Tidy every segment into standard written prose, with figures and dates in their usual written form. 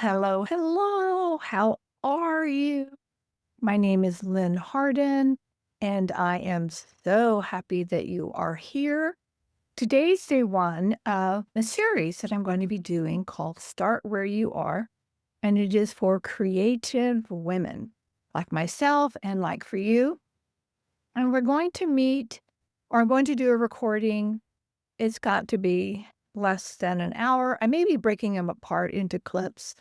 Hello, hello. How are you? My name is Lynn Hardin, and I am so happy that you are here. Today's day one of a series that I'm going to be doing called Start Where You Are, and it is for creative women like myself and like for you. And we're going to meet, or I'm going to do a recording. It's got to be less than an hour. I may be breaking them apart into clips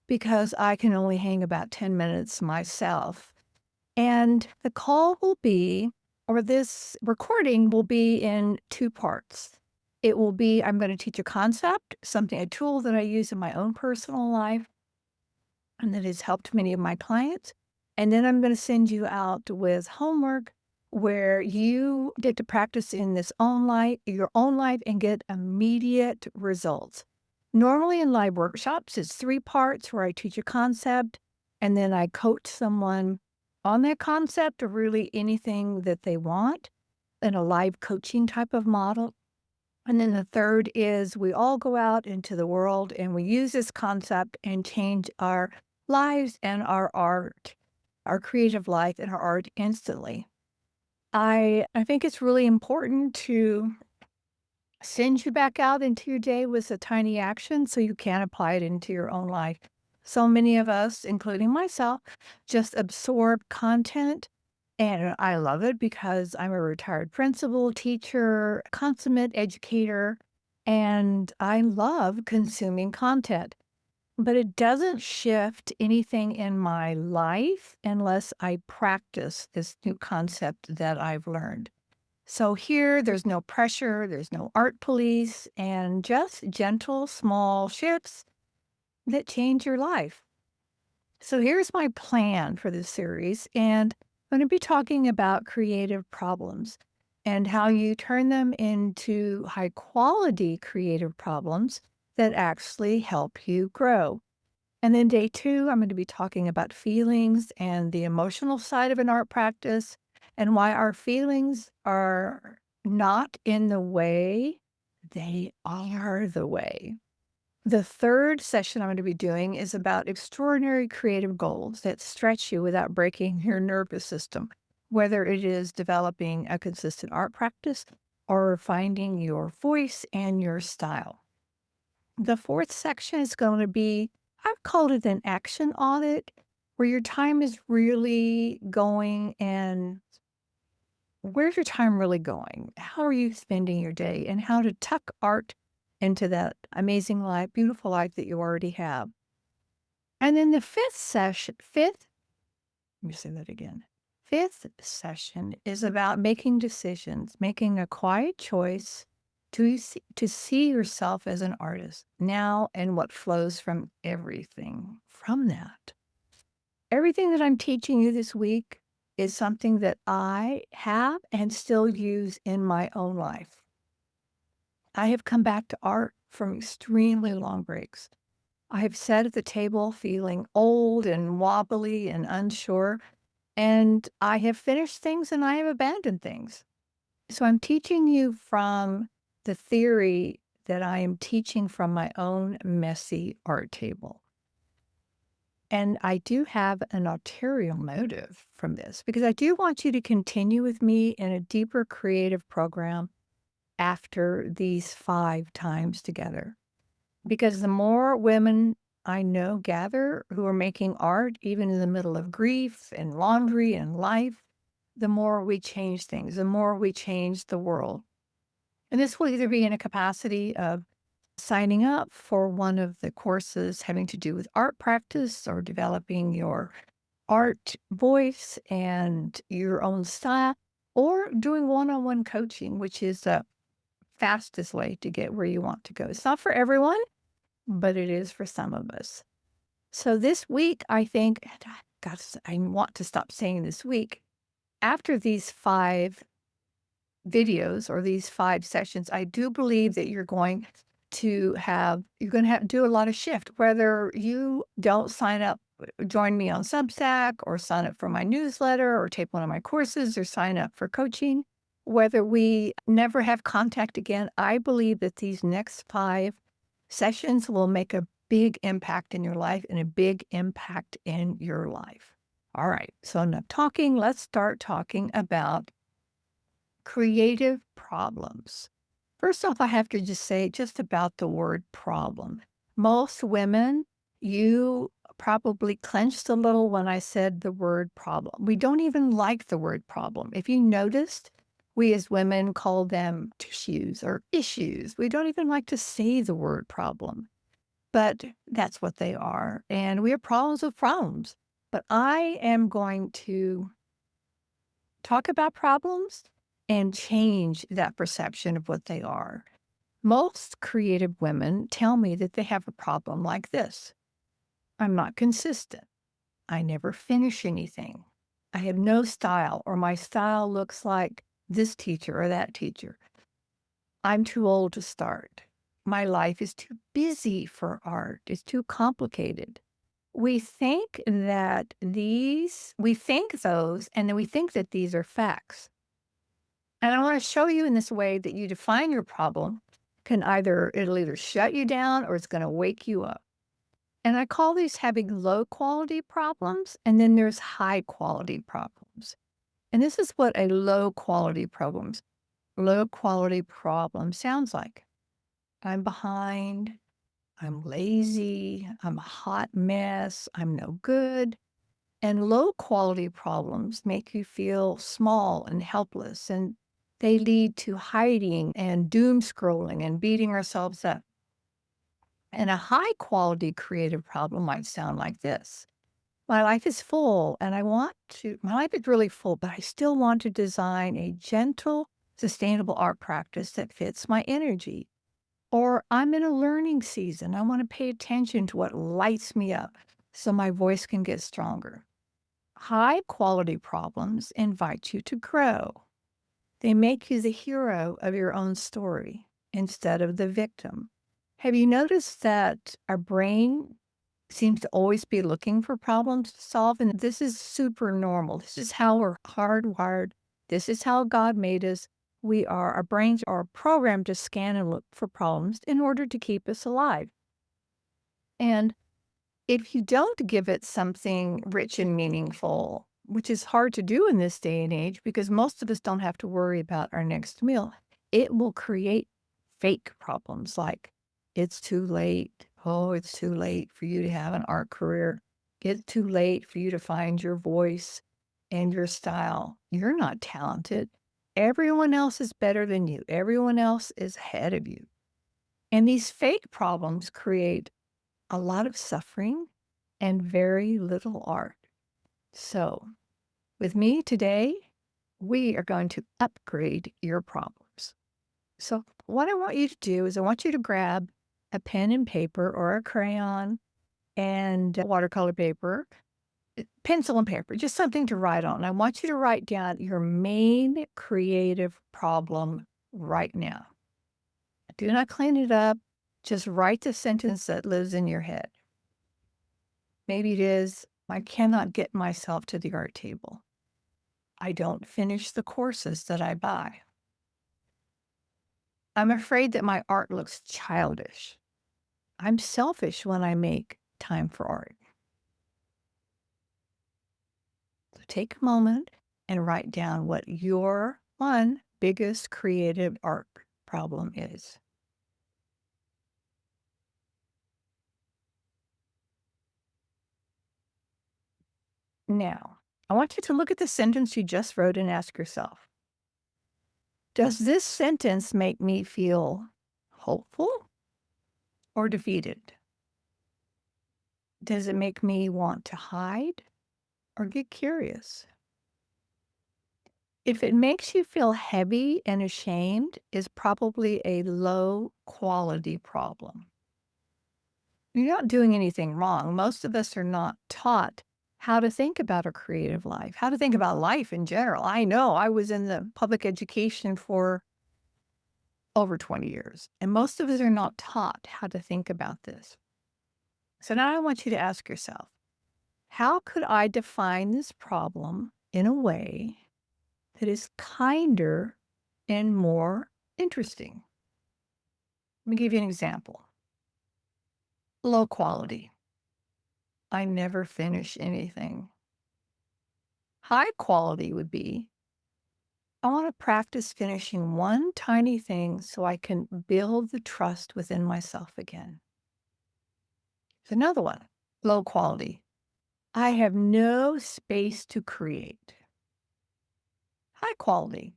because I can only hang about 10 minutes myself. And the call will be, or this recording will be in two parts. It will be, I'm going to teach a concept, something, a tool that I use in my own personal life and that has helped many of my clients. And then I'm going to send you out with homework where you get to practice in your own life and get immediate results. Normally in live workshops, it's three parts where I teach a concept and then I coach someone on that concept or really anything that they want in a live coaching type of model. And then the third is we all go out into the world and we use this concept and change our lives and our art, our creative life and our art instantly. I think it's really important to send you back out into your day with a tiny action so you can apply it into your own life. So many of us, including myself, just absorb content. And I love it because I'm a retired principal, teacher, consummate educator, and I love consuming content. But it doesn't shift anything in my life unless I practice this new concept that I've learned. So here, there's no pressure, there's no art police, and just gentle, small shifts that change your life. So here's my plan for this series, and I'm going to be talking about creative problems and how you turn them into high quality creative problems that actually help you grow. And then day two, I'm going to be talking about feelings and the emotional side of an art practice and why our feelings are not in the way, they are the way. The third session I'm going to be doing is about extraordinary creative goals that stretch you without breaking your nervous system, whether it is developing a consistent art practice or finding your voice and your style. The fourth section is going to be, I've called it an action audit, where your time is really going and where's your time really going? How are you spending your day? And how to tuck art into that amazing life, beautiful life that you already have. And then the let me say that again. Fifth session is about making decisions, making a quiet choice to see yourself as an artist now and what flows from everything from that. Everything that I'm teaching you this week is something that I have and still use in my own life. I have come back to art from extremely long breaks. I have sat at the table feeling old and wobbly and unsure, and I have finished things and I have abandoned things. So I'm teaching you from the theory that I am teaching from my own messy art table. And I do have an ulterior motive from this because I do want you to continue with me in a deeper creative program after these 5 times together. Because the more women I know gather who are making art, even in the middle of grief and laundry and life, the more we change things, the more we change the world. And this will either be in a capacity of signing up for one of the courses having to do with art practice or developing your art voice and your own style, or doing one on one coaching, which is the fastest way to get where you want to go. It's not for everyone, but it is for some of us. So this week, I think, and I want to stop saying this week, after these 5 videos or these 5 sessions, I do believe that you're going to have do a lot of shift, whether you don't sign up, join me on Substack or sign up for my newsletter or take one of my courses or sign up for coaching, whether we never have contact again. I believe that these next 5 sessions will make a big impact in your life and a big impact in your life. All right, so enough talking. Let's start talking about creative problems. First off, I have to just say just about the word problem. Most women, you probably clenched a little when I said the word problem. We don't even like the word problem. If you noticed, we as women call them tissues or issues. We don't even like to say the word problem, but that's what they are. And we are problems with problems. But I am going to talk about problems and change that perception of what they are. Most creative women tell me that they have a problem like this: I'm not consistent. I never finish anything. I have no style, or my style looks like this teacher or that teacher. I'm too old to start. My life is too busy for art. It's too complicated. We think those, and then we think that these are facts. And I want to show you in this way that you define your problem it'll either shut you down or it's going to wake you up. And I call these having low quality problems. And then there's high quality problems. And this is what a low quality problem sounds like. I'm behind. I'm lazy. I'm a hot mess. I'm no good. And low quality problems make you feel small and helpless, and they lead to hiding and doom scrolling and beating ourselves up. And a high quality creative problem might sound like this: my life is full and my life is really full, but I still want to design a gentle, sustainable art practice that fits my energy. Or I'm in a learning season. I want to pay attention to what lights me up so my voice can get stronger. High quality problems invite you to grow. They make you the hero of your own story instead of the victim. Have you noticed that our brain seems to always be looking for problems to solve? And this is super normal. This is how we're hardwired. This is how God made us. Our brains are programmed to scan and look for problems in order to keep us alive. And if you don't give it something rich and meaningful, which is hard to do in this day and age because most of us don't have to worry about our next meal, it will create fake problems like, it's too late. Oh, it's too late for you to have an art career. It's too late for you to find your voice and your style. You're not talented. Everyone else is better than you. Everyone else is ahead of you. And these fake problems create a lot of suffering and very little art. So, with me today, we are going to upgrade your problems. So, what I want you to do is I want you to grab a pen and paper or a crayon and watercolor paper, pencil and paper, just something to write on. I want you to write down your main creative problem right now. Do not clean it up. Just write the sentence that lives in your head. Maybe it is, I cannot get myself to the art table. I don't finish the courses that I buy. I'm afraid that my art looks childish. I'm selfish when I make time for art. So take a moment and write down what your one biggest creative art problem is. Now, I want you to look at the sentence you just wrote and ask yourself, does this sentence make me feel hopeful or defeated? Does it make me want to hide or get curious? If it makes you feel heavy and ashamed, is probably a low quality problem. You're not doing anything wrong. Most of us are not taught how to think about a creative life, how to think about life in general. I know I was in the public education for over 20 years, and most of us are not taught how to think about this. So now I want you to ask yourself, how could I define this problem in a way that is kinder and more interesting? Let me give you an example. Low quality. I never finish anything. High quality would be I want to practice finishing one tiny thing so I can build the trust within myself again. There's another one. Low quality. I have no space to create. High quality.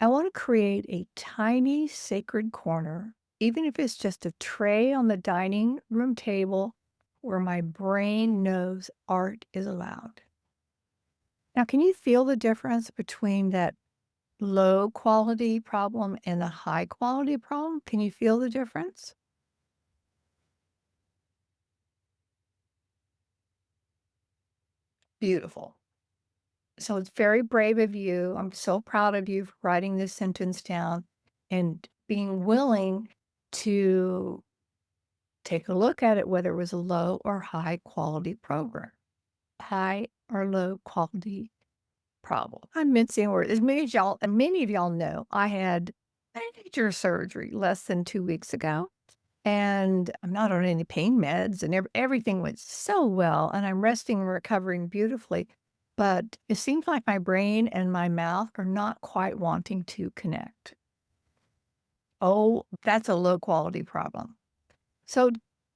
I want to create a tiny sacred corner, even if it's just a tray on the dining room table where my brain knows art is allowed. Now, can you feel the difference between that low quality problem and a high quality problem? Can you feel the difference? Beautiful. So it's very brave of you. I'm so proud of you for writing this sentence down and being willing to take a look at it, whether it was a low or high quality program, high or low quality problem. I'm mincing words. And many of y'all know, I had major surgery less than 2 weeks ago. And I'm not on any pain meds, and everything went so well, and I'm resting and recovering beautifully. But it seems like my brain and my mouth are not quite wanting to connect. Oh, that's a low quality problem. So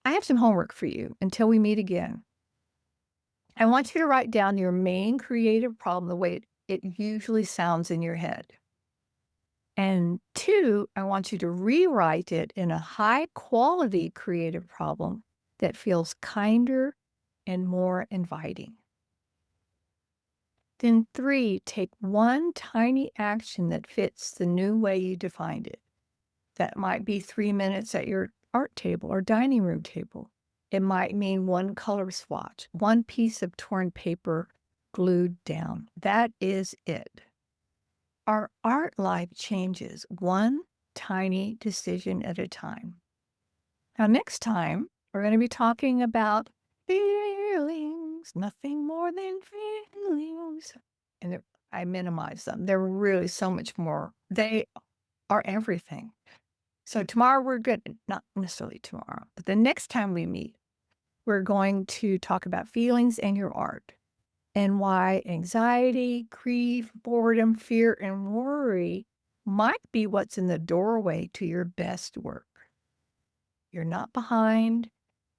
I have some homework for you until we meet again. I want you to write down your main creative problem the way it usually sounds in your head. And two, I want you to rewrite it in a high quality creative problem that feels kinder and more inviting. Then three, take one tiny action that fits the new way you defined it. That might be 3 minutes at your art table or dining room table. It might mean one color swatch, one piece of torn paper glued down. That is it. Our art life changes one tiny decision at a time. Now, next time, we're going to be talking about feelings, nothing more than feelings. And I minimize them. They're really so much more. They are everything. So, tomorrow we're good. Not necessarily tomorrow, but the next time we meet, we're going to talk about feelings and your art and why anxiety, grief, boredom, fear, and worry might be what's in the doorway to your best work. You're not behind,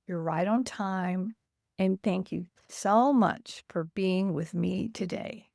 you're right on time, and thank you so much for being with me today.